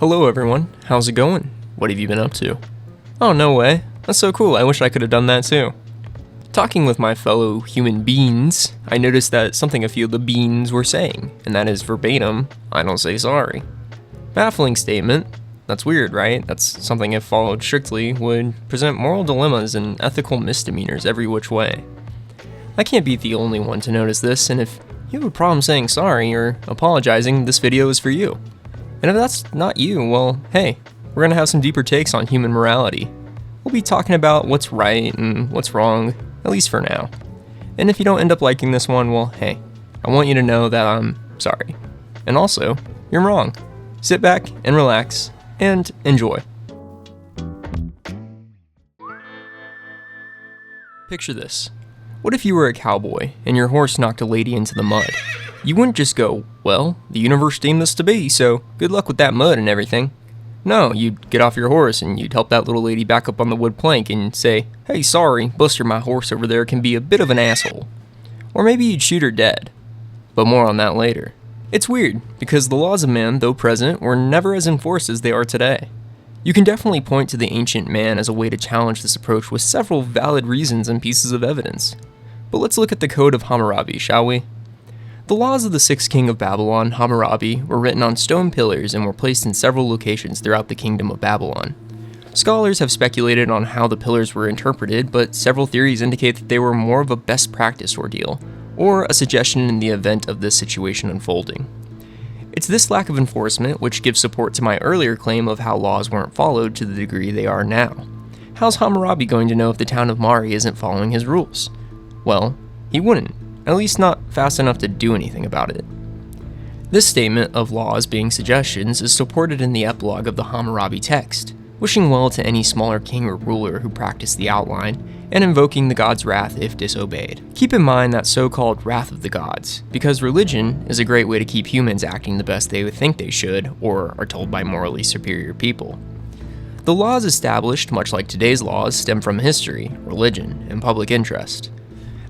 Hello everyone, how's it going? What have you been up to? Oh, no way. That's so cool, I wish I could have done that too. Talking with my fellow human beings, I noticed that something a few of the beans were saying, and that is verbatim, I don't say sorry. Baffling statement. That's weird, right? That's something if followed strictly would present moral dilemmas and ethical misdemeanors every which way. I can't be the only one to notice this, and if you have a problem saying sorry or apologizing, this video is for you. And if that's not you, well, hey, we're gonna have some deeper takes on human morality. We'll be talking about what's right and what's wrong, at least for now. And if you don't end up liking this one, well, hey, I want you to know that I'm sorry. And also, you're wrong. Sit back and relax and enjoy. Picture this. What if you were a cowboy and your horse knocked a lady into the mud? You wouldn't just go, well, the universe deemed this to be, so good luck with that mud and everything. No, you'd get off your horse and you'd help that little lady back up on the wood plank and say, hey, sorry, Buster, my horse over there can be a bit of an asshole. Or maybe you'd shoot her dead. But more on that later. It's weird, because the laws of man, though present, were never as enforced as they are today. You can definitely point to the ancient man as a way to challenge this approach with several valid reasons and pieces of evidence. But let's look at the Code of Hammurabi, shall we? The laws of the sixth king of Babylon, Hammurabi, were written on stone pillars and were placed in several locations throughout the kingdom of Babylon. Scholars have speculated on how the pillars were interpreted, but several theories indicate that they were more of a best practice ordeal, or a suggestion in the event of this situation unfolding. It's this lack of enforcement which gives support to my earlier claim of how laws weren't followed to the degree they are now. How's Hammurabi going to know if the town of Mari isn't following his rules? Well, he wouldn't. At least not fast enough to do anything about it. This statement of laws being suggestions is supported in the epilogue of the Hammurabi text, wishing well to any smaller king or ruler who practiced the outline, and invoking the god's wrath if disobeyed. Keep in mind that so-called wrath of the gods, because religion is a great way to keep humans acting the best they would think they should, or are told by morally superior people. The laws established, much like today's laws, stem from history, religion, and public interest.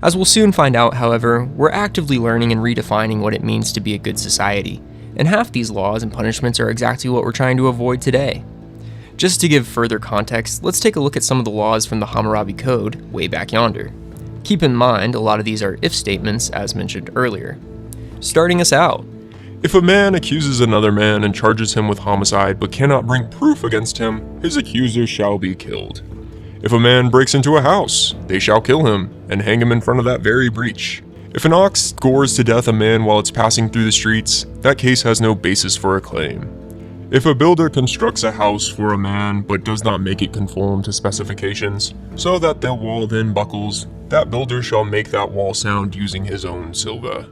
As we'll soon find out, however, we're actively learning and redefining what it means to be a good society, and half these laws and punishments are exactly what we're trying to avoid today. Just to give further context, let's take a look at some of the laws from the Hammurabi Code way back yonder. Keep in mind, a lot of these are if statements, as mentioned earlier. Starting us out. If a man accuses another man and charges him with homicide but cannot bring proof against him, his accuser shall be killed. If a man breaks into a house, they shall kill him, and hang him in front of that very breach. If an ox gores to death a man while it's passing through the streets, that case has no basis for a claim. If a builder constructs a house for a man but does not make it conform to specifications, so that the wall then buckles, that builder shall make that wall sound using his own silver.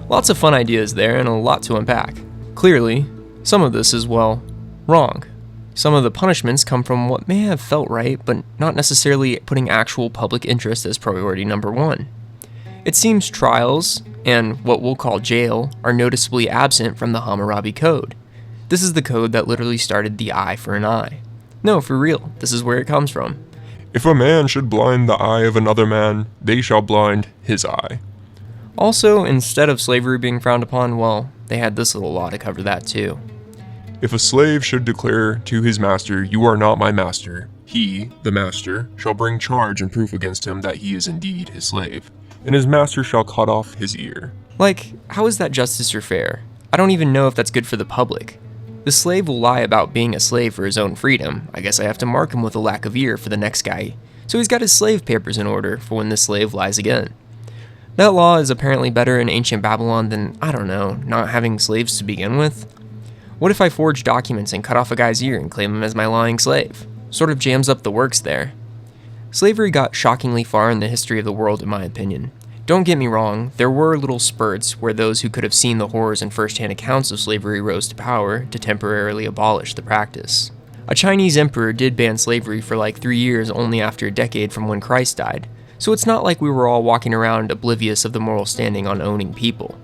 Lots of fun ideas there and a lot to unpack. Clearly, some of this is, well, wrong. Some of the punishments come from what may have felt right, but not necessarily putting actual public interest as priority number one. It seems trials, and what we'll call jail, are noticeably absent from the Hammurabi Code. This is the code that literally started the eye for an eye. No, for real, this is where it comes from. If a man should blind the eye of another man, they shall blind his eye. Also, instead of slavery being frowned upon, well, they had this little law to cover that too. If a slave should declare to his master, you are not my master, he, the master, shall bring charge and proof against him that he is indeed his slave, and his master shall cut off his ear. Like, how is that justice or fair? I don't even know if that's good for the public. The slave will lie about being a slave for his own freedom. I guess I have to mark him with a lack of ear for the next guy, so he's got his slave papers in order for when the slave lies again. That law is apparently better in ancient Babylon than, I don't know, not having slaves to begin with. What if I forge documents and cut off a guy's ear and claim him as my lying slave? Sort of jams up the works there. Slavery got shockingly far in the history of the world, in my opinion. Don't get me wrong, there were little spurts where those who could have seen the horrors and first-hand accounts of slavery rose to power to temporarily abolish the practice. A Chinese emperor did ban slavery for like 3 years only after a decade from when Christ died, so it's not like we were all walking around oblivious of the moral standing on owning people.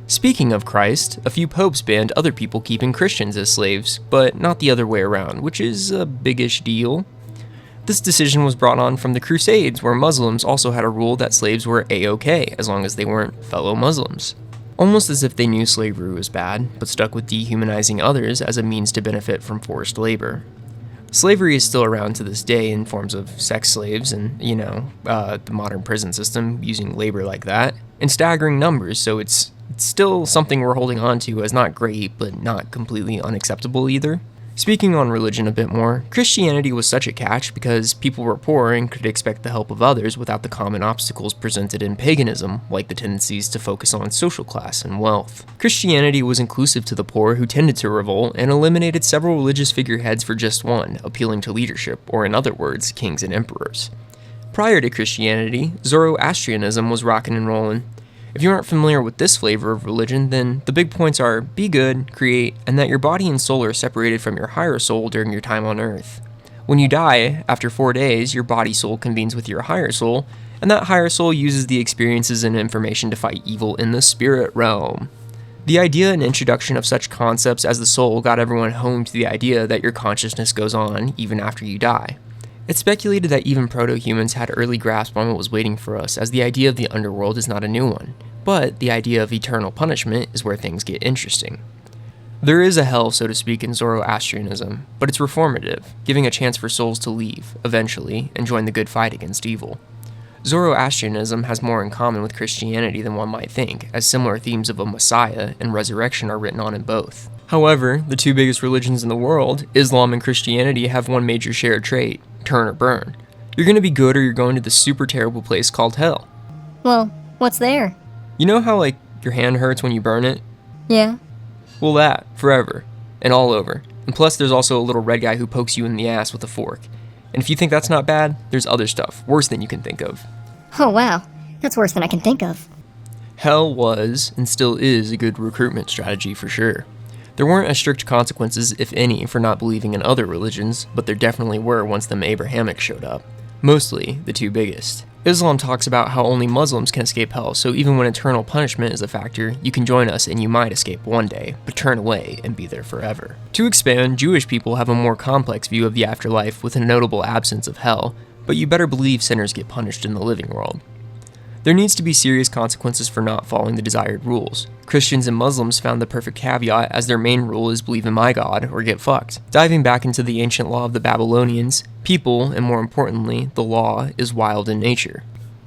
Speaking of Christ, a few popes banned other people keeping Christians as slaves, but not the other way around, which is a big-ish deal. This decision was brought on from the Crusades, where Muslims also had a rule that slaves were A-OK as long as they weren't fellow Muslims. Almost as if they knew slavery was bad, but stuck with dehumanizing others as a means to benefit from forced labor. Slavery is still around to this day in forms of sex slaves and, the modern prison system using labor like that, in staggering numbers, so it's still something we're holding on to as not great, but not completely unacceptable either. Speaking on religion a bit more, Christianity was such a catch because people were poor and could expect the help of others without the common obstacles presented in paganism, like the tendencies to focus on social class and wealth. Christianity was inclusive to the poor who tended to revolt and eliminated several religious figureheads for just one, appealing to leadership, or in other words, kings and emperors. Prior to Christianity, Zoroastrianism was rockin' and rollin'. If you aren't familiar with this flavor of religion, then the big points are be good, create, and that your body and soul are separated from your higher soul during your time on Earth. When you die, after 4 days, your body soul convenes with your higher soul, and that higher soul uses the experiences and information to fight evil in the spirit realm. The idea and introduction of such concepts as the soul got everyone home to the idea that your consciousness goes on even after you die. It's speculated that even proto-humans had early grasp on what was waiting for us, as the idea of the underworld is not a new one, but the idea of eternal punishment is where things get interesting. There is a hell, so to speak, in Zoroastrianism, but it's reformative, giving a chance for souls to leave, eventually, and join the good fight against evil. Zoroastrianism has more in common with Christianity than one might think, as similar themes of a messiah and resurrection are written on in both. However, the two biggest religions in the world, Islam and Christianity, have one major shared trait: turn or burn. You're gonna be good or you're going to this super terrible place called hell. Well, what's there? You know how, your hand hurts when you burn it? Yeah. Well, that, forever, and all over. And plus, there's also a little red guy who pokes you in the ass with a fork. And if you think that's not bad, there's other stuff, worse than you can think of. Oh wow, that's worse than I can think of. Hell was, and still is, a good recruitment strategy for sure. There weren't as strict consequences, if any, for not believing in other religions, but there definitely were once them Abrahamics showed up. Mostly, the two biggest. Islam talks about how only Muslims can escape hell, so even when eternal punishment is a factor, you can join us and you might escape one day, but turn away and be there forever. To expand, Jewish people have a more complex view of the afterlife with a notable absence of hell, but you better believe sinners get punished in the living world. There needs to be serious consequences for not following the desired rules. Christians and Muslims found the perfect caveat as their main rule is believe in my God or get fucked. Diving back into the ancient law of the Babylonians, people, and more importantly, the law, is wild in nature.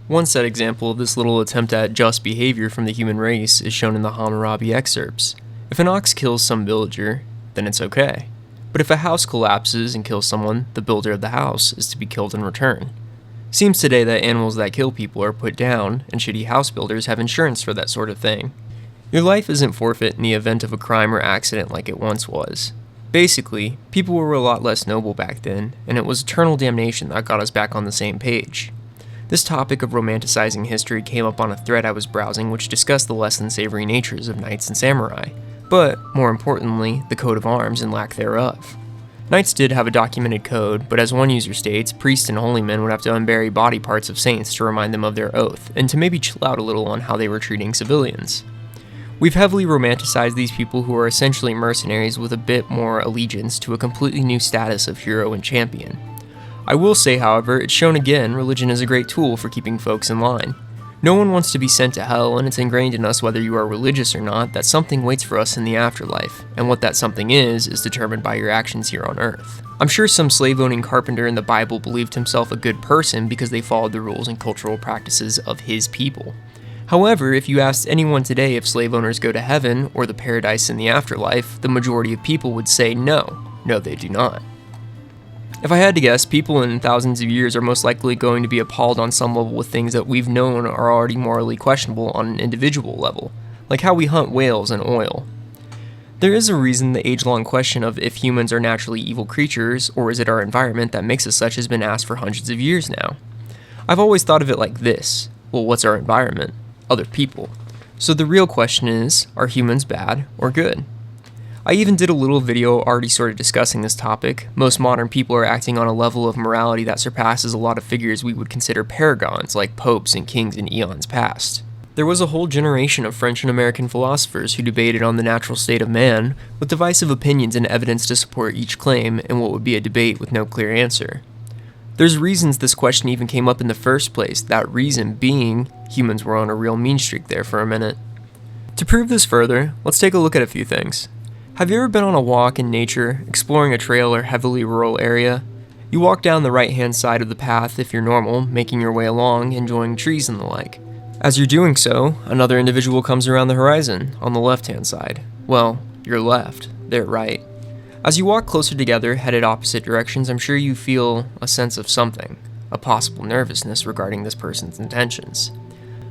One set example of this little attempt at just behavior from the human race is shown in the Hammurabi excerpts. If an ox kills some villager, then it's okay. But if a house collapses and kills someone, the builder of the house is to be killed in return. Seems today that animals that kill people are put down, and shitty house builders have insurance for that sort of thing. Your life isn't forfeit in the event of a crime or accident like it once was. Basically, people were a lot less noble back then, and it was eternal damnation that got us back on the same page. This topic of romanticizing history came up on a thread I was browsing which discussed the less than savory natures of knights and samurai, but, more importantly, the coat of arms and lack thereof. Knights did have a documented code, but as one user states, priests and holy men would have to unbury body parts of saints to remind them of their oath, and to maybe chill out a little on how they were treating civilians. We've heavily romanticized these people who are essentially mercenaries with a bit more allegiance to a completely new status of hero and champion. I will say, however, it's shown again religion is a great tool for keeping folks in line. No one wants to be sent to hell, and it's ingrained in us whether you are religious or not that something waits for us in the afterlife, and what that something is determined by your actions here on Earth. I'm sure some slave-owning carpenter in the Bible believed himself a good person because they followed the rules and cultural practices of his people. However, if you asked anyone today if slave owners go to heaven or the paradise in the afterlife, the majority of people would say no. No, they do not. If I had to guess, people in thousands of years are most likely going to be appalled on some level with things that we've known are already morally questionable on an individual level, like how we hunt whales and oil. There is a reason the age-long question of if humans are naturally evil creatures, or is it our environment that makes us such has been asked for hundreds of years now. I've always thought of it like this: well, what's our environment? Other people. So the real question is, are humans bad or good? I even did a little video already sort of discussing this topic. Most modern people are acting on a level of morality that surpasses a lot of figures we would consider paragons like popes and kings in eons past. There was a whole generation of French and American philosophers who debated on the natural state of man, with divisive opinions and evidence to support each claim in what would be a debate with no clear answer. There's reasons this question even came up in the first place, that reason being humans were on a real mean streak there for a minute. To prove this further, let's take a look at a few things. Have you ever been on a walk in nature, exploring a trail or heavily rural area? You walk down the right-hand side of the path if you're normal, making your way along, enjoying trees and the like. As you're doing so, another individual comes around the horizon, on the left-hand side. Well, your left, their right. As you walk closer together, headed opposite directions, I'm sure you feel a sense of something, a possible nervousness regarding this person's intentions.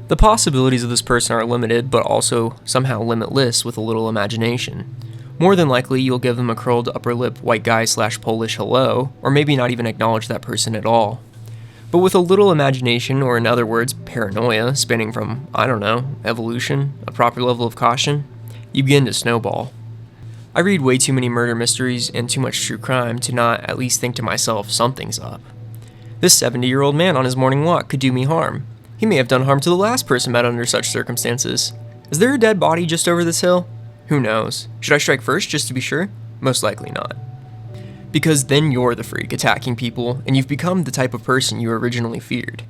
The possibilities of this person are limited, but also somehow limitless with a little imagination. More than likely, you'll give them a curled upper lip white guy / Polish hello, or maybe not even acknowledge that person at all. But with a little imagination, or in other words, paranoia, spanning from, evolution, a proper level of caution, you begin to snowball. I read way too many murder mysteries and too much true crime to not at least think to myself, something's up. This 70-year-old man on his morning walk could do me harm. He may have done harm to the last person met under such circumstances. Is there a dead body just over this hill? Who knows? Should I strike first just to be sure? Most likely not. Because then you're the freak attacking people, and you've become the type of person you originally feared.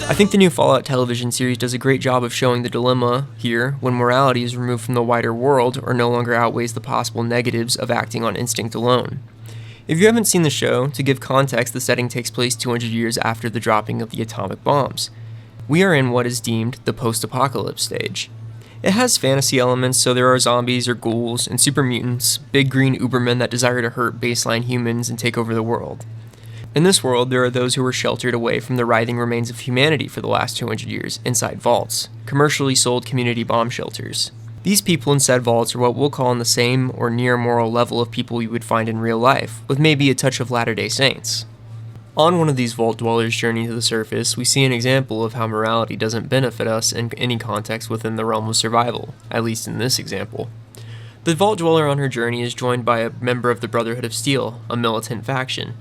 I think the new Fallout television series does a great job of showing the dilemma here when morality is removed from the wider world or no longer outweighs the possible negatives of acting on instinct alone. If you haven't seen the show, to give context, the setting takes place 200 years after the dropping of the atomic bombs. We are in what is deemed the post-apocalypse stage. It has fantasy elements, so there are zombies or ghouls and super mutants, big green ubermen that desire to hurt baseline humans and take over the world. In this world, there are those who were sheltered away from the writhing remains of humanity for the last 200 years inside vaults, commercially sold community bomb shelters. These people in said vaults are what we'll call on the same or near moral level of people you would find in real life, with maybe a touch of Latter-day Saints. On one of these vault dwellers' journey to the surface, we see an example of how morality doesn't benefit us in any context within the realm of survival, at least in this example. The vault dweller on her journey is joined by a member of the Brotherhood of Steel, a militant faction.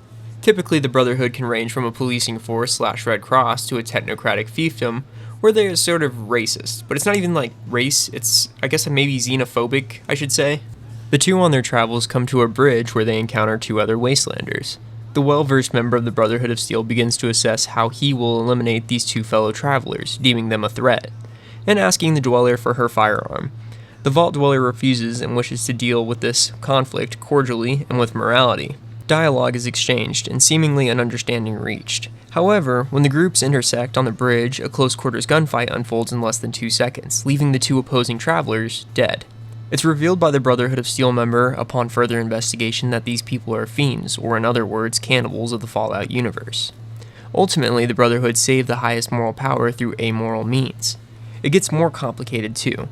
Typically, the Brotherhood can range from a policing force / Red Cross to a technocratic fiefdom, where they are sort of racist, but it's not even like race, it's, maybe xenophobic, I should say. The two on their travels come to a bridge where they encounter two other wastelanders. The well-versed member of the Brotherhood of Steel begins to assess how he will eliminate these two fellow travelers, deeming them a threat, and asking the dweller for her firearm. The vault dweller refuses and wishes to deal with this conflict cordially and with morality. Dialogue is exchanged, and seemingly an understanding reached. However, when the groups intersect on the bridge, a close-quarters gunfight unfolds in less than 2 seconds, leaving the two opposing travelers dead. It's revealed by the Brotherhood of Steel member upon further investigation that these people are fiends, or in other words, cannibals of the Fallout universe. Ultimately, the Brotherhood saved the highest moral power through amoral means. It gets more complicated too.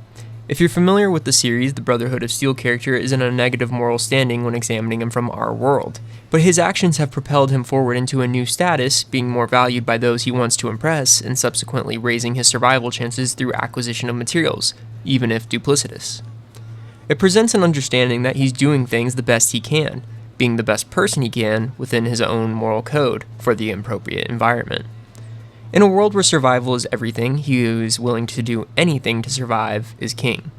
If you're familiar with the series, the Brotherhood of Steel character is in a negative moral standing when examining him from our world, but his actions have propelled him forward into a new status, being more valued by those he wants to impress, and subsequently raising his survival chances through acquisition of materials, even if duplicitous. It presents an understanding that he's doing things the best he can, being the best person he can within his own moral code for the appropriate environment. In a world where survival is everything, he who is willing to do anything to survive is king.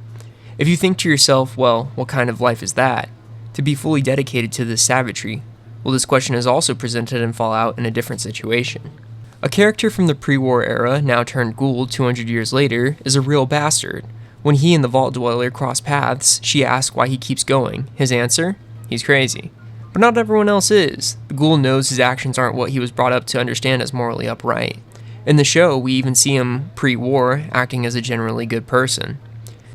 If you think to yourself, well, what kind of life is that? To be fully dedicated to this savagery? Well, this question is also presented in Fallout in a different situation. A character from the pre-war era, now turned ghoul 200 years later, is a real bastard. When he and the Vault Dweller cross paths, she asks why he keeps going. His answer? He's crazy. But not everyone else is. The ghoul knows his actions aren't what he was brought up to understand as morally upright. In the show, we even see him, pre-war, acting as a generally good person.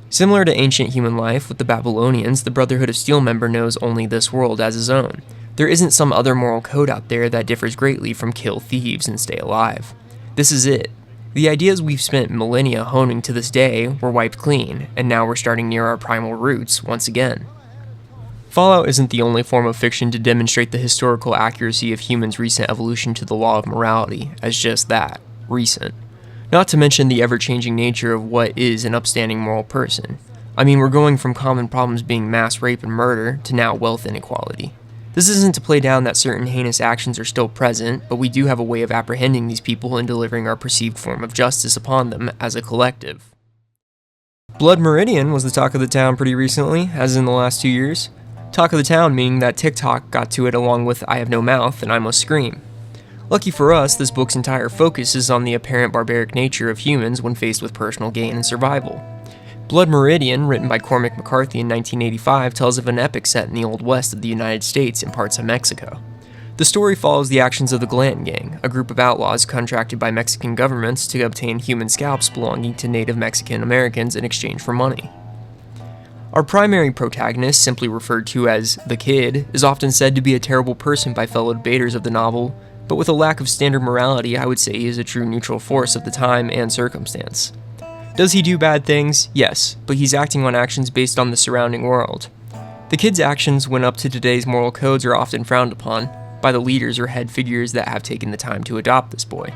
Similar to ancient human life with the Babylonians, the Brotherhood of Steel member knows only this world as his own. There isn't some other moral code out there that differs greatly from kill thieves and stay alive. This is it. The ideas we've spent millennia honing to this day were wiped clean, and now we're starting near our primal roots once again. Fallout isn't the only form of fiction to demonstrate the historical accuracy of humans' recent evolution to the law of morality as just that. Recent. Not to mention the ever-changing nature of what is an upstanding moral person. I mean, we're going from common problems being mass rape and murder to now wealth inequality. This isn't to play down that certain heinous actions are still present, but we do have a way of apprehending these people and delivering our perceived form of justice upon them as a collective. Blood Meridian was the talk of the town pretty recently, as in the last 2 years. Talk of the town meaning that TikTok got to it along with I Have No Mouth and I Must Scream. Lucky for us, this book's entire focus is on the apparent barbaric nature of humans when faced with personal gain and survival. Blood Meridian, written by Cormac McCarthy in 1985, tells of an epic set in the Old West of the United States and parts of Mexico. The story follows the actions of the Glanton Gang, a group of outlaws contracted by Mexican governments to obtain human scalps belonging to native Mexican Americans in exchange for money. Our primary protagonist, simply referred to as the Kid, is often said to be a terrible person by fellow debaters of the novel, but with a lack of standard morality, I would say he is a true neutral force of the time and circumstance. Does he do bad things? Yes, but he's acting on actions based on the surrounding world. The Kid's actions, when up to today's moral codes, are often frowned upon by the leaders or head figures that have taken the time to adopt this boy,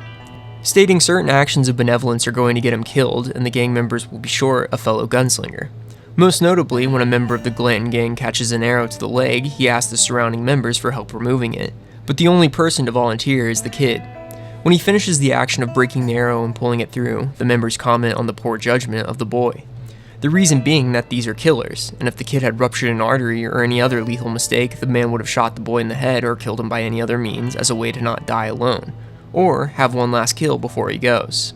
stating certain actions of benevolence are going to get him killed, and the gang members will be short a fellow gunslinger. Most notably, when a member of the Glanton Gang catches an arrow to the leg, he asks the surrounding members for help removing it, but the only person to volunteer is the Kid. When he finishes the action of breaking the arrow and pulling it through, the members comment on the poor judgment of the boy. The reason being that these are killers, and if the Kid had ruptured an artery or any other lethal mistake, the man would have shot the boy in the head or killed him by any other means as a way to not die alone, or have one last kill before he goes.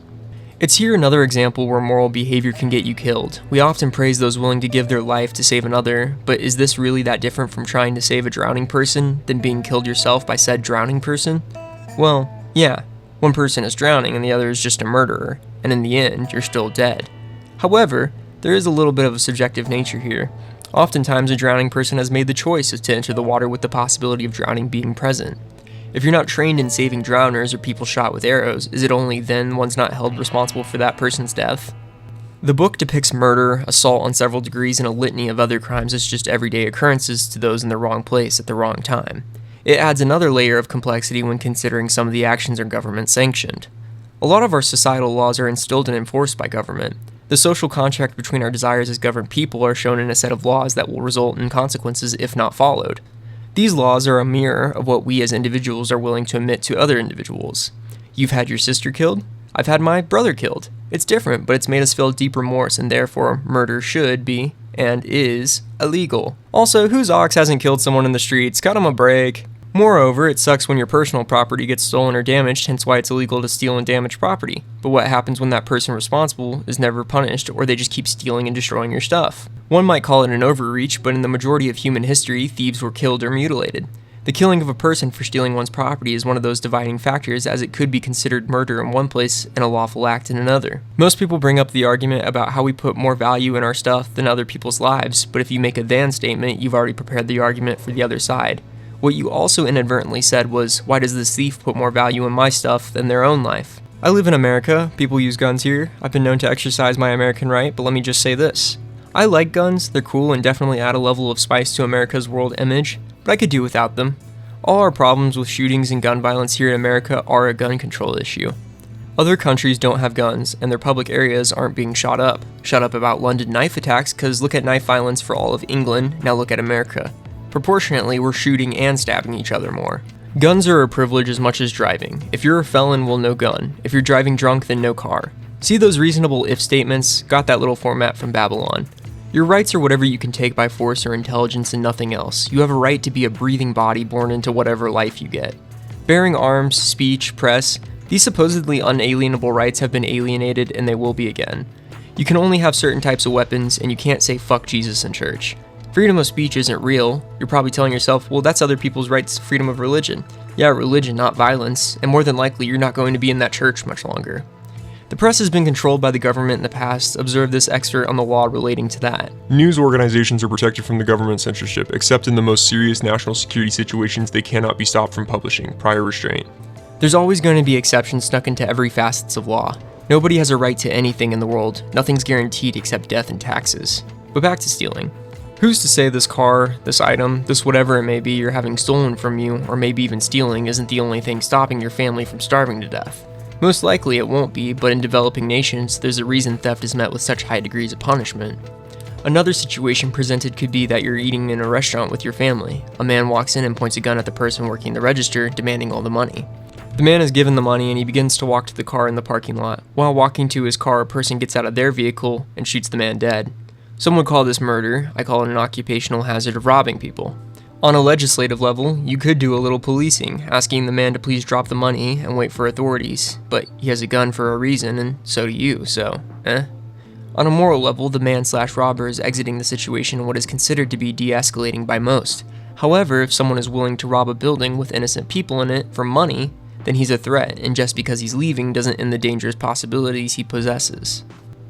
It's here another example where moral behavior can get you killed. We often praise those willing to give their life to save another, but is this really that different from trying to save a drowning person than being killed yourself by said drowning person? Well, yeah, one person is drowning and the other is just a murderer, and in the end, you're still dead. However, there is a little bit of a subjective nature here. Oftentimes, a drowning person has made the choice to enter the water with the possibility of drowning being present. If you're not trained in saving drowners or people shot with arrows, is it only then one's not held responsible for that person's death? The book depicts murder, assault on several degrees, and a litany of other crimes as just everyday occurrences to those in the wrong place at the wrong time. It adds another layer of complexity when considering some of the actions are government-sanctioned. A lot of our societal laws are instilled and enforced by government. The social contract between our desires as governed people are shown in a set of laws that will result in consequences if not followed. These laws are a mirror of what we as individuals are willing to admit to other individuals. You've had your sister killed? I've had my brother killed. It's different, but it's made us feel deep remorse, and therefore murder should be, and is, illegal. Also, whose ox hasn't killed someone in the streets? Cut him a break. Moreover, it sucks when your personal property gets stolen or damaged, hence why it's illegal to steal and damage property. But what happens when that person responsible is never punished, or they just keep stealing and destroying your stuff? One might call it an overreach, but in the majority of human history, thieves were killed or mutilated. The killing of a person for stealing one's property is one of those dividing factors, as it could be considered murder in one place and a lawful act in another. Most people bring up the argument about how we put more value in our stuff than other people's lives, but if you make a than statement, you've already prepared the argument for the other side. What you also inadvertently said was, why does this thief put more value in my stuff than their own life? I live in America, people use guns here, I've been known to exercise my American right, but let me just say this. I like guns, they're cool and definitely add a level of spice to America's world image, but I could do without them. All our problems with shootings and gun violence here in America are a gun control issue. Other countries don't have guns, and their public areas aren't being shot up. Shut up about London knife attacks, cause look at knife violence for all of England, now look at America. Proportionately, we're shooting and stabbing each other more. Guns are a privilege as much as driving. If you're a felon, well, no gun. If you're driving drunk, then no car. See those reasonable if statements? Got that little format from Babylon. Your rights are whatever you can take by force or intelligence and nothing else. You have a right to be a breathing body born into whatever life you get. Bearing arms, speech, press, these supposedly unalienable rights have been alienated and they will be again. You can only have certain types of weapons and you can't say fuck Jesus in church. Freedom of speech isn't real. You're probably telling yourself, well, that's other people's rights to freedom of religion. Yeah, religion, not violence, and more than likely you're not going to be in that church much longer. The press has been controlled by the government in the past. Observe this excerpt on the law relating to that. News organizations are protected from the government censorship, except in the most serious national security situations they cannot be stopped from publishing, prior restraint. There's always going to be exceptions snuck into every facets of law. Nobody has a right to anything in the world. Nothing's guaranteed except death and taxes. But back to stealing. Who's to say this car, this item, this whatever it may be you're having stolen from you, or maybe even stealing, isn't the only thing stopping your family from starving to death? Most likely it won't be, but in developing nations, there's a reason theft is met with such high degrees of punishment. Another situation presented could be that you're eating in a restaurant with your family. A man walks in and points a gun at the person working the register, demanding all the money. The man is given the money and he begins to walk to the car in the parking lot. While walking to his car, a person gets out of their vehicle and shoots the man dead. Some would call this murder. I call it an occupational hazard of robbing people. On a legislative level, you could do a little policing, asking the man to please drop the money and wait for authorities, but he has a gun for a reason, and so do you, so, eh? On a moral level, the man/robber is exiting the situation in what is considered to be de-escalating by most. However, if someone is willing to rob a building with innocent people in it for money, then he's a threat, and just because he's leaving doesn't end the dangerous possibilities he possesses.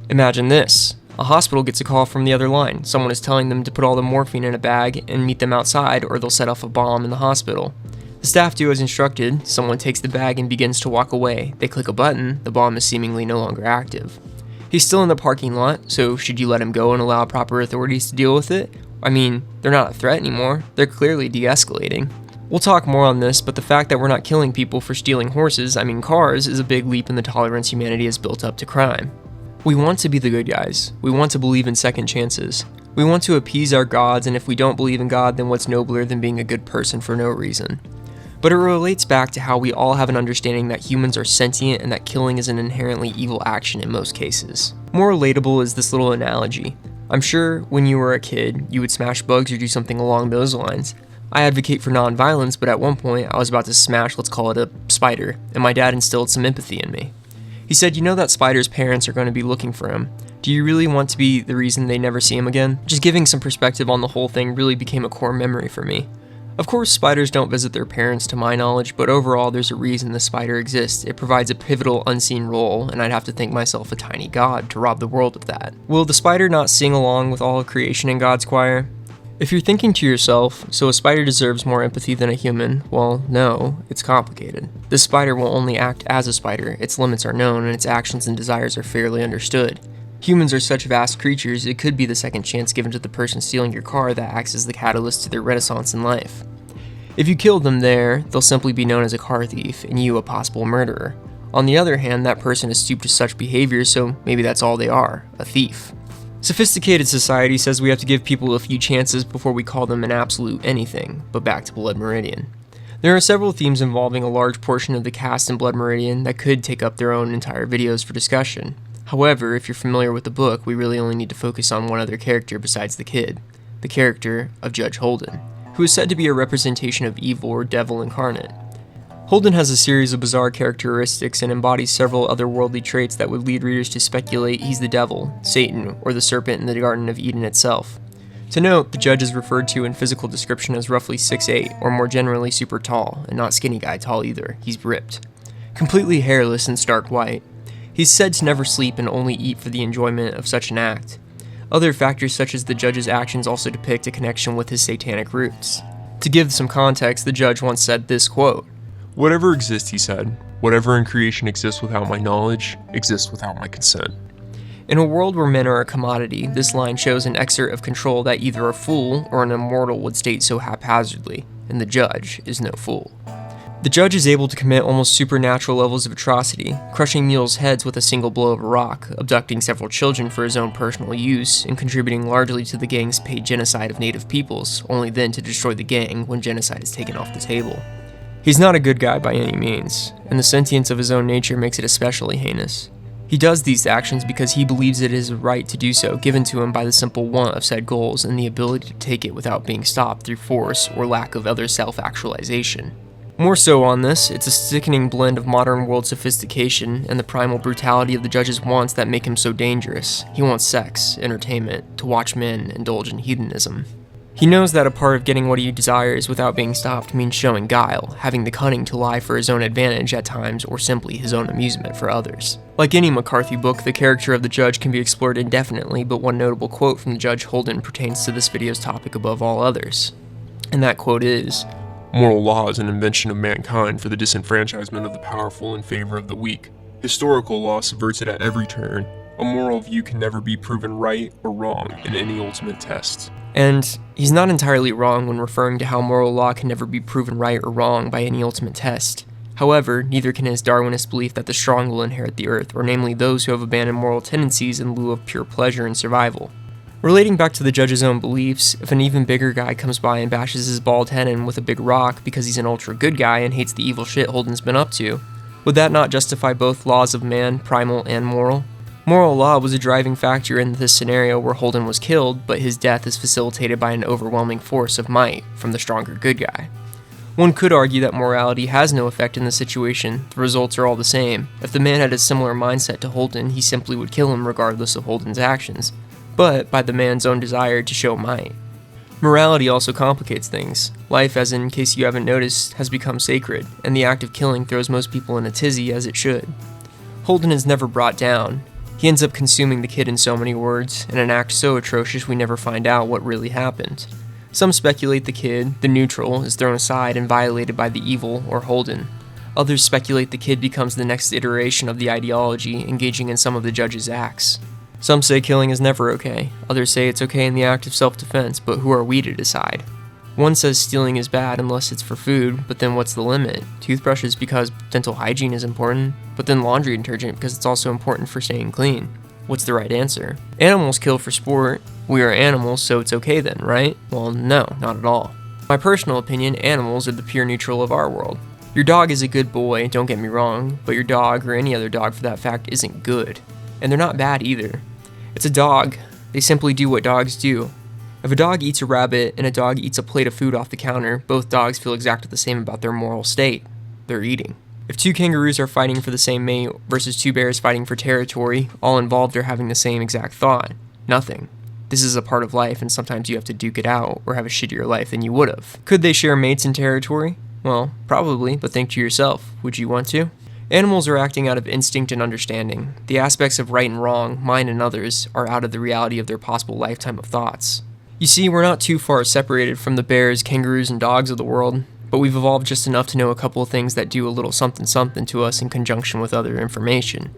Imagine this. A hospital gets a call from the other line. Someone is telling them to put all the morphine in a bag and meet them outside, or they'll set off a bomb in the hospital. The staff do as instructed. Someone takes the bag and begins to walk away. They click a button. The bomb is seemingly no longer active. He's still in the parking lot, so should you let him go and allow proper authorities to deal with it? I mean, they're not a threat anymore. They're clearly de-escalating. We'll talk more on this, but the fact that we're not killing people for stealing horses, cars, is a big leap in the tolerance humanity has built up to crime. We want to be the good guys. We want to believe in second chances. We want to appease our gods, and if we don't believe in God, then what's nobler than being a good person for no reason? But it relates back to how we all have an understanding that humans are sentient and that killing is an inherently evil action in most cases. More relatable is this little analogy. I'm sure when you were a kid, you would smash bugs or do something along those lines. I advocate for non-violence, but at one point I was about to smash, let's call it a spider, and my dad instilled some empathy in me. He said, you know that spider's parents are going to be looking for him. Do you really want to be the reason they never see him again? Just giving some perspective on the whole thing really became a core memory for me. Of course, spiders don't visit their parents to my knowledge, but overall there's a reason the spider exists. It provides a pivotal unseen role, and I'd have to think myself a tiny god to rob the world of that. Will the spider not sing along with all of creation in God's choir? If you're thinking to yourself, so a spider deserves more empathy than a human, well, no, it's complicated. This spider will only act as a spider, its limits are known, and its actions and desires are fairly understood. Humans are such vast creatures, it could be the second chance given to the person stealing your car that acts as the catalyst to their renaissance in life. If you killed them there, they'll simply be known as a car thief, and you a possible murderer. On the other hand, that person is stooped to such behavior, so maybe that's all they are, a thief. Sophisticated society says we have to give people a few chances before we call them an absolute anything, but back to Blood Meridian. There are several themes involving a large portion of the cast in Blood Meridian that could take up their own entire videos for discussion. However, if you're familiar with the book, we really only need to focus on one other character besides the kid, the character of Judge Holden, who is said to be a representation of evil or devil incarnate. Holden has a series of bizarre characteristics and embodies several otherworldly traits that would lead readers to speculate he's the devil, Satan, or the serpent in the Garden of Eden itself. To note, the judge is referred to in physical description as roughly 6'8", or more generally super tall, and not skinny guy tall either, he's ripped. Completely hairless and stark white. He's said to never sleep and only eat for the enjoyment of such an act. Other factors such as the judge's actions also depict a connection with his satanic roots. To give some context, the judge once said this quote, "Whatever exists," he said, "whatever in creation exists without my knowledge, exists without my consent." In a world where men are a commodity, this line shows an exert of control that either a fool or an immortal would state so haphazardly, and the judge is no fool. The judge is able to commit almost supernatural levels of atrocity, crushing mules' heads with a single blow of a rock, abducting several children for his own personal use, and contributing largely to the gang's paid genocide of native peoples, only then to destroy the gang when genocide is taken off the table. He's not a good guy by any means, and the sentience of his own nature makes it especially heinous. He does these actions because he believes it is a right to do so, given to him by the simple want of said goals and the ability to take it without being stopped through force or lack of other self-actualization. More so on this, it's a sickening blend of modern world sophistication and the primal brutality of the judge's wants that make him so dangerous. He wants sex, entertainment, to watch men indulge in hedonism. He knows that a part of getting what he desires without being stopped means showing guile, having the cunning to lie for his own advantage at times or simply his own amusement for others. Like any McCarthy book, the character of the judge can be explored indefinitely, but one notable quote from Judge Holden pertains to this video's topic above all others. And that quote is, "Moral law is an invention of mankind for the disenfranchisement of the powerful in favor of the weak. Historical law subverts it at every turn. A moral view can never be proven right or wrong in any ultimate test." And he's not entirely wrong when referring to how moral law can never be proven right or wrong by any ultimate test. However, neither can his Darwinist belief that the strong will inherit the earth, or namely those who have abandoned moral tendencies in lieu of pure pleasure and survival. Relating back to the judge's own beliefs, if an even bigger guy comes by and bashes his bald head in with a big rock because he's an ultra good guy and hates the evil shit Holden's been up to, would that not justify both laws of man, primal and moral? Moral law was a driving factor in this scenario where Holden was killed, but his death is facilitated by an overwhelming force of might from the stronger good guy. One could argue that morality has no effect in this situation, the results are all the same. If the man had a similar mindset to Holden, he simply would kill him regardless of Holden's actions, but by the man's own desire to show might. Morality also complicates things. Life, as in case you haven't noticed, has become sacred, and the act of killing throws most people in a tizzy as it should. Holden is never brought down. He ends up consuming the kid in so many words, in an act so atrocious we never find out what really happened. Some speculate the kid, the neutral, is thrown aside and violated by the evil or Holden. Others speculate the kid becomes the next iteration of the ideology, engaging in some of the judge's acts. Some say killing is never okay, others say it's okay in the act of self-defense, but who are we to decide? One says stealing is bad unless it's for food, but then what's the limit? Toothbrushes because dental hygiene is important, but then laundry detergent because it's also important for staying clean. What's the right answer? Animals kill for sport. We are animals, so it's okay then, right? Well, no, not at all. My personal opinion, animals are the pure neutral of our world. Your dog is a good boy, don't get me wrong, but your dog, or any other dog for that fact, isn't good. And they're not bad either. It's a dog. They simply do what dogs do. If a dog eats a rabbit and a dog eats a plate of food off the counter, both dogs feel exactly the same about their moral state. They're eating. If two kangaroos are fighting for the same mate versus two bears fighting for territory, all involved are having the same exact thought. Nothing. This is a part of life, and sometimes you have to duke it out or have a shittier life than you would have. Could they share mates and territory? Well, probably, but think to yourself, would you want to? Animals are acting out of instinct and understanding. The aspects of right and wrong, mine and others, are out of the reality of their possible lifetime of thoughts. You see, we're not too far separated from the bears, kangaroos, and dogs of the world, but we've evolved just enough to know a couple of things that do a little something something to us in conjunction with other information.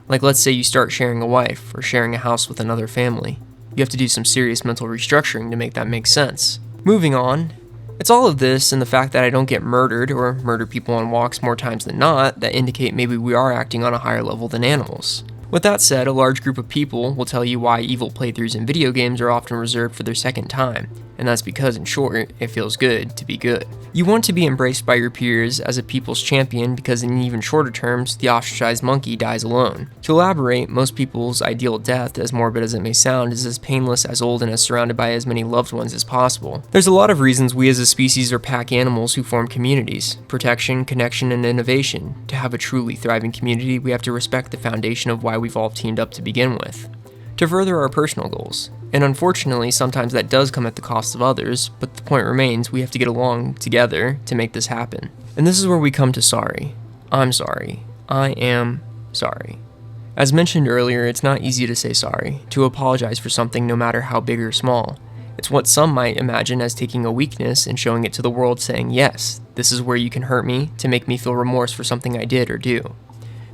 Like let's say you start sharing a wife, or sharing a house with another family. You have to do some serious mental restructuring to make that make sense. Moving on, it's all of this and the fact that I don't get murdered or murder people on walks more times than not that indicate maybe we are acting on a higher level than animals. With that said, a large group of people will tell you why evil playthroughs in video games are often reserved for their second time, and that's because, in short, it feels good to be good. You want to be embraced by your peers as a people's champion because in even shorter terms, the ostracized monkey dies alone. To elaborate, most people's ideal death, as morbid as it may sound, is as painless, as old, and as surrounded by as many loved ones as possible. There's a lot of reasons we as a species are pack animals who form communities: protection, connection, and innovation. To have a truly thriving community, we have to respect the foundation of why we've all teamed up to begin with, to further our personal goals. And unfortunately, sometimes that does come at the cost of others, but the point remains we have to get along together to make this happen. And this is where we come to sorry. I'm sorry. I am sorry. As mentioned earlier, it's not easy to say sorry, to apologize for something no matter how big or small. It's what some might imagine as taking a weakness and showing it to the world, saying, yes, this is where you can hurt me to make me feel remorse for something I did or do.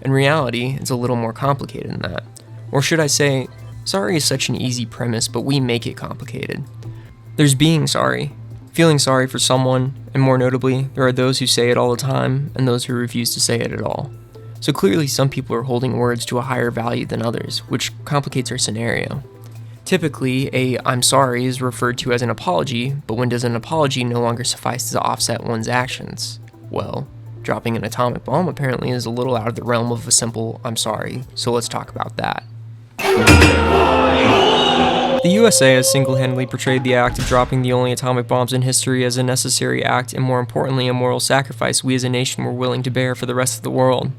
In reality, it's a little more complicated than that. Or should I say, sorry is such an easy premise, but we make it complicated. There's being sorry, feeling sorry for someone, and more notably, there are those who say it all the time and those who refuse to say it at all. So clearly some people are holding words to a higher value than others, which complicates our scenario. Typically, a I'm sorry is referred to as an apology, but when does an apology no longer suffice to offset one's actions? Well, dropping an atomic bomb apparently is a little out of the realm of a simple I'm sorry, so let's talk about that. The USA has single-handedly portrayed the act of dropping the only atomic bombs in history as a necessary act and, more importantly, a moral sacrifice we as a nation were willing to bear for the rest of the world.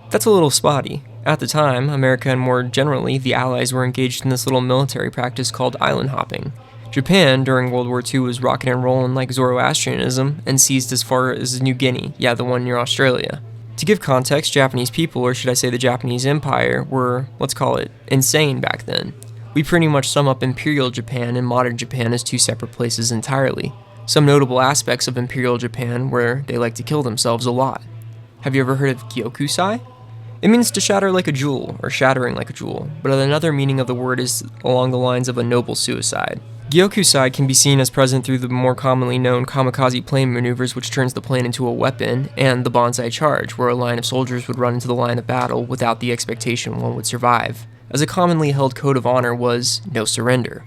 That's a little spotty. At the time, America and more generally the Allies were engaged in this little military practice called island hopping. Japan, during World War II, was rocking and rolling like Zoroastrianism and seized as far as New Guinea, yeah, the one near Australia. To give context, Japanese people, or should I say the Japanese Empire, were, let's call it, insane back then. We pretty much sum up Imperial Japan and modern Japan as two separate places entirely. Some notable aspects of Imperial Japan were they like to kill themselves a lot. Have you ever heard of Gyokusai? It means to shatter like a jewel, or shattering like a jewel, but another meaning of the word is along the lines of a noble suicide. Gyokusai can be seen as present through the more commonly known kamikaze plane maneuvers, which turns the plane into a weapon, and the bonsai charge, where a line of soldiers would run into the line of battle without the expectation one would survive, as a commonly held code of honor was no surrender.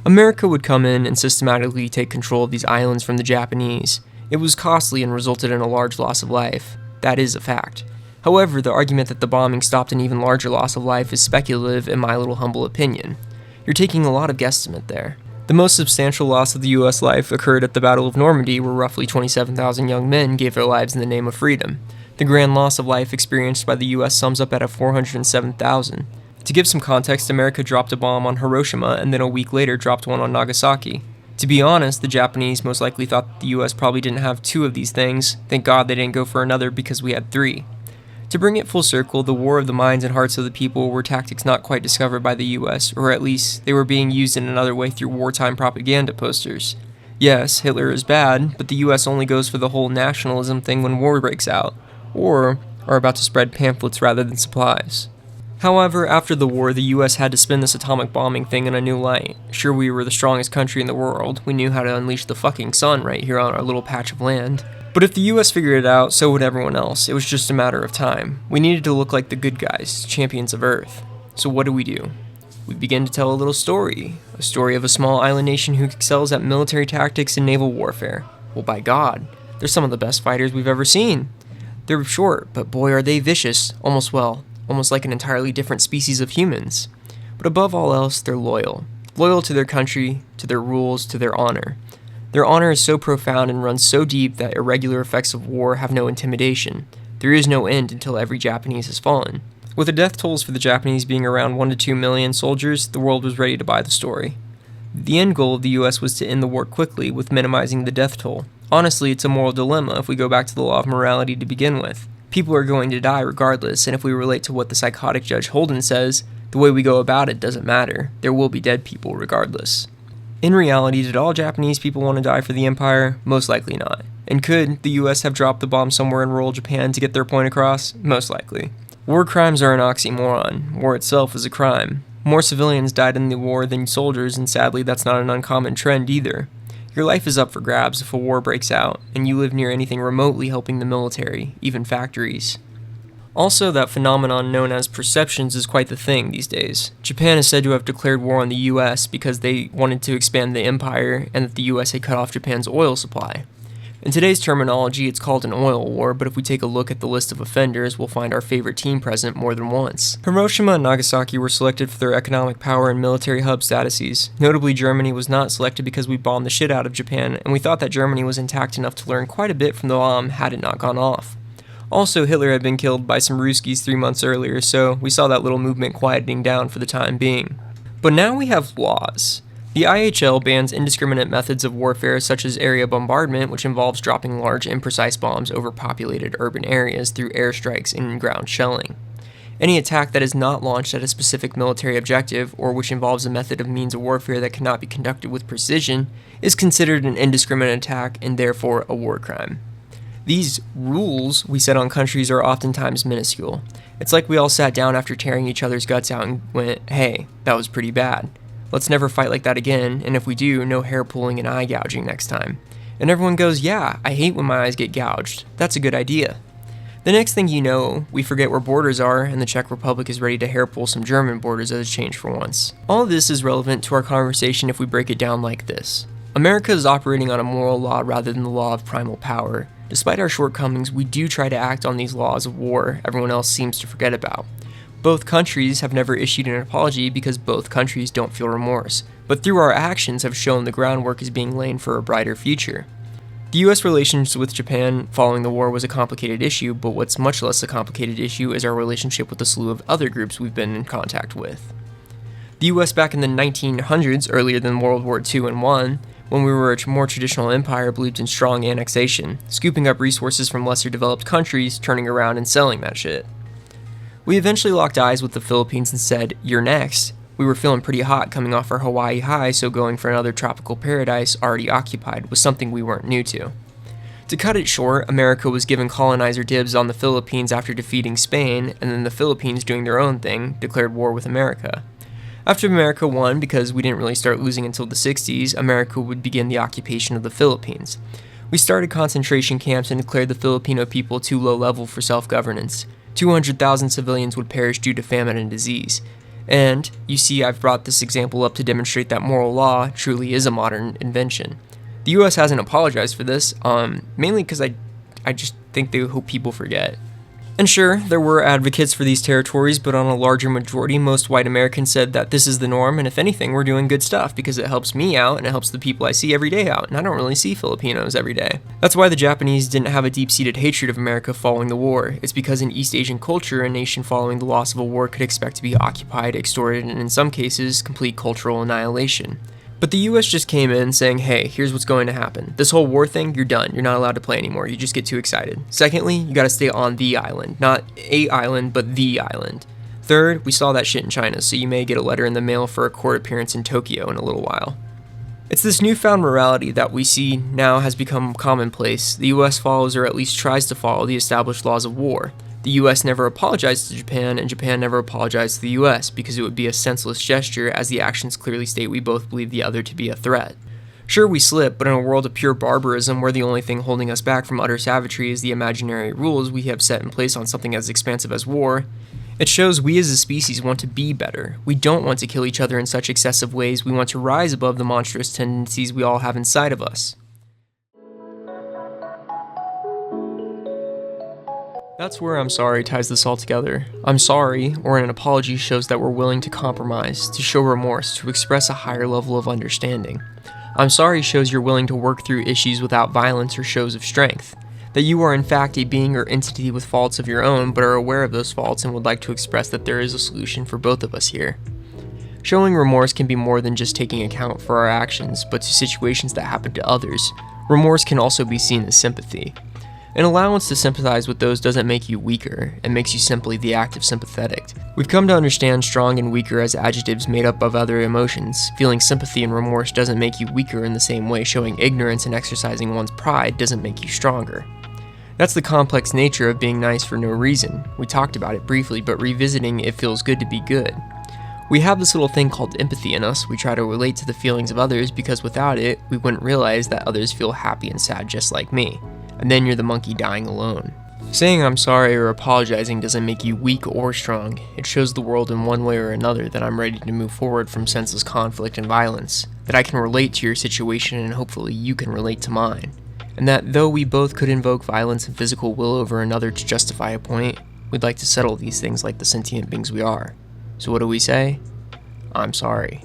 America would come in and systematically take control of these islands from the Japanese. It was costly and resulted in a large loss of life. That is a fact. However, the argument that the bombing stopped an even larger loss of life is speculative in my little humble opinion. You're taking a lot of guesstimate there. The most substantial loss of the US life occurred at the Battle of Normandy, where roughly 27,000 young men gave their lives in the name of freedom. The grand loss of life experienced by the US sums up at 407,000. To give some context, America dropped a bomb on Hiroshima and then a week later dropped one on Nagasaki. To be honest, the Japanese most likely thought that the US probably didn't have 2 of these things. Thank God they didn't go for another because we had 3. To bring it full circle, the war of the minds and hearts of the people were tactics not quite discovered by the US, or at least they were being used in another way through wartime propaganda posters. Yes, Hitler is bad, but the US only goes for the whole nationalism thing when war breaks out, or are about to spread pamphlets rather than supplies. However, after the war, the US had to spin this atomic bombing thing in a new light. Sure, we were the strongest country in the world, we knew how to unleash the fucking sun right here on our little patch of land. But if the US figured it out, so would everyone else. It was just a matter of time. We needed to look like the good guys, champions of Earth. So what do? We begin to tell a little story. A story of a small island nation who excels at military tactics and naval warfare. Well, by God, they're some of the best fighters we've ever seen. They're short, but boy are they vicious. Almost like an entirely different species of humans. But above all else, they're loyal. Loyal to their country, to their rules, to their honor. Their honor is so profound and runs so deep that irregular effects of war have no intimidation. There is no end until every Japanese has fallen. With the death tolls for the Japanese being around 1 to 2 million soldiers, the world was ready to buy the story. The end goal of the US was to end the war quickly with minimizing the death toll. Honestly, it's a moral dilemma if we go back to the law of morality to begin with. People are going to die regardless, and if we relate to what the psychotic Judge Holden says, the way we go about it doesn't matter. There will be dead people regardless. In reality, did all Japanese people want to die for the Empire? Most likely not. And could the US have dropped the bomb somewhere in rural Japan to get their point across? Most likely. War crimes are an oxymoron. War itself is a crime. More civilians died in the war than soldiers, and sadly that's not an uncommon trend either. Your life is up for grabs if a war breaks out, and you live near anything remotely helping the military, even factories. Also, that phenomenon known as perceptions is quite the thing these days. Japan is said to have declared war on the US because they wanted to expand the empire and that the US had cut off Japan's oil supply. In today's terminology, it's called an oil war, but if we take a look at the list of offenders, we'll find our favorite team present more than once. Hiroshima and Nagasaki were selected for their economic power and military hub statuses. Notably, Germany was not selected because we bombed the shit out of Japan, and we thought that Germany was intact enough to learn quite a bit from the bomb had it not gone off. Also, Hitler had been killed by some Ruskies 3 months earlier, so we saw that little movement quieting down for the time being. But now we have laws. The IHL bans indiscriminate methods of warfare such as area bombardment, which involves dropping large imprecise bombs over populated urban areas through airstrikes and ground shelling. Any attack that is not launched at a specific military objective, or which involves a method of means of warfare that cannot be conducted with precision, is considered an indiscriminate attack and therefore a war crime. These rules we set on countries are oftentimes minuscule. It's like we all sat down after tearing each other's guts out and went, hey, that was pretty bad. Let's never fight like that again, and if we do, no hair pulling and eye gouging next time. And everyone goes, yeah, I hate when my eyes get gouged. That's a good idea. The next thing you know, we forget where borders are, and the Czech Republic is ready to hair pull some German borders as a change for once. All of this is relevant to our conversation if we break it down like this. America is operating on a moral law rather than the law of primal power. Despite our shortcomings, we do try to act on these laws of war everyone else seems to forget about. Both countries have never issued an apology because both countries don't feel remorse, but through our actions have shown the groundwork is being laid for a brighter future. The US relations with Japan following the war was a complicated issue, but what's much less a complicated issue is our relationship with a slew of other groups we've been in contact with. The US back in the 1900s, earlier than World War II and I, when we were a more traditional empire, believed in strong annexation, scooping up resources from lesser developed countries, turning around and selling that shit. We eventually locked eyes with the Philippines and said, you're next. We were feeling pretty hot coming off our Hawaii high, so going for another tropical paradise already occupied was something we weren't new to. To cut it short, America was given colonizer dibs on the Philippines after defeating Spain, and then the Philippines, doing their own thing, declared war with America. After America won, because we didn't really start losing until the 60s, America would begin the occupation of the Philippines. We started concentration camps and declared the Filipino people too low level for self-governance. 200,000 civilians would perish due to famine and disease. And, you see, I've brought this example up to demonstrate that moral law truly is a modern invention. The US hasn't apologized for this, mainly because I just think they hope people forget. And sure, there were advocates for these territories, but on a larger majority, most white Americans said that this is the norm, and if anything, we're doing good stuff because it helps me out and it helps the people I see every day out, and I don't really see Filipinos every day. That's why the Japanese didn't have a deep-seated hatred of America following the war. It's because in East Asian culture, a nation following the loss of a war could expect to be occupied, extorted, and in some cases, complete cultural annihilation. But the US just came in saying, hey, here's what's going to happen. This whole war thing, you're done. You're not allowed to play anymore. You just get too excited. Secondly, you gotta stay on the island. Not a island, but the island. Third, we saw that shit in China, so you may get a letter in the mail for a court appearance in Tokyo in a little while. It's this newfound morality that we see now has become commonplace. The US follows, or at least tries to follow, the established laws of war. The US never apologized to Japan, and Japan never apologized to the US, because it would be a senseless gesture, as the actions clearly state we both believe the other to be a threat. Sure, we slip, but in a world of pure barbarism, where the only thing holding us back from utter savagery is the imaginary rules we have set in place on something as expansive as war, it shows we as a species want to be better. We don't want to kill each other in such excessive ways. We want to rise above the monstrous tendencies we all have inside of us. That's where I'm sorry ties this all together. I'm sorry, or an apology, shows that we're willing to compromise, to show remorse, to express a higher level of understanding. I'm sorry shows you're willing to work through issues without violence or shows of strength. That you are in fact a being or entity with faults of your own, but are aware of those faults and would like to express that there is a solution for both of us here. Showing remorse can be more than just taking account for our actions, but to situations that happen to others. Remorse can also be seen as sympathy. An allowance to sympathize with those doesn't make you weaker, it makes you simply the active sympathetic. We've come to understand strong and weaker as adjectives made up of other emotions. Feeling sympathy and remorse doesn't make you weaker in the same way showing ignorance and exercising one's pride doesn't make you stronger. That's the complex nature of being nice for no reason. We talked about it briefly, but revisiting it feels good to be good. We have this little thing called empathy in us. We try to relate to the feelings of others because without it, we wouldn't realize that others feel happy and sad just like me. And then you're the monkey dying alone. Saying I'm sorry or apologizing doesn't make you weak or strong. It shows the world in one way or another that I'm ready to move forward from senseless conflict and violence, that I can relate to your situation and hopefully you can relate to mine, and that though we both could invoke violence and physical will over another to justify a point, we'd like to settle these things like the sentient beings we are. So what do we say? I'm sorry.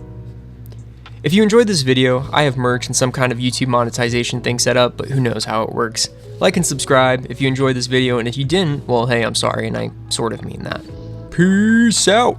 If you enjoyed this video, I have merch and some kind of YouTube monetization thing set up, but who knows how it works. Like and subscribe if you enjoyed this video, and if you didn't, well hey, I'm sorry, and I sort of mean that. Peace out!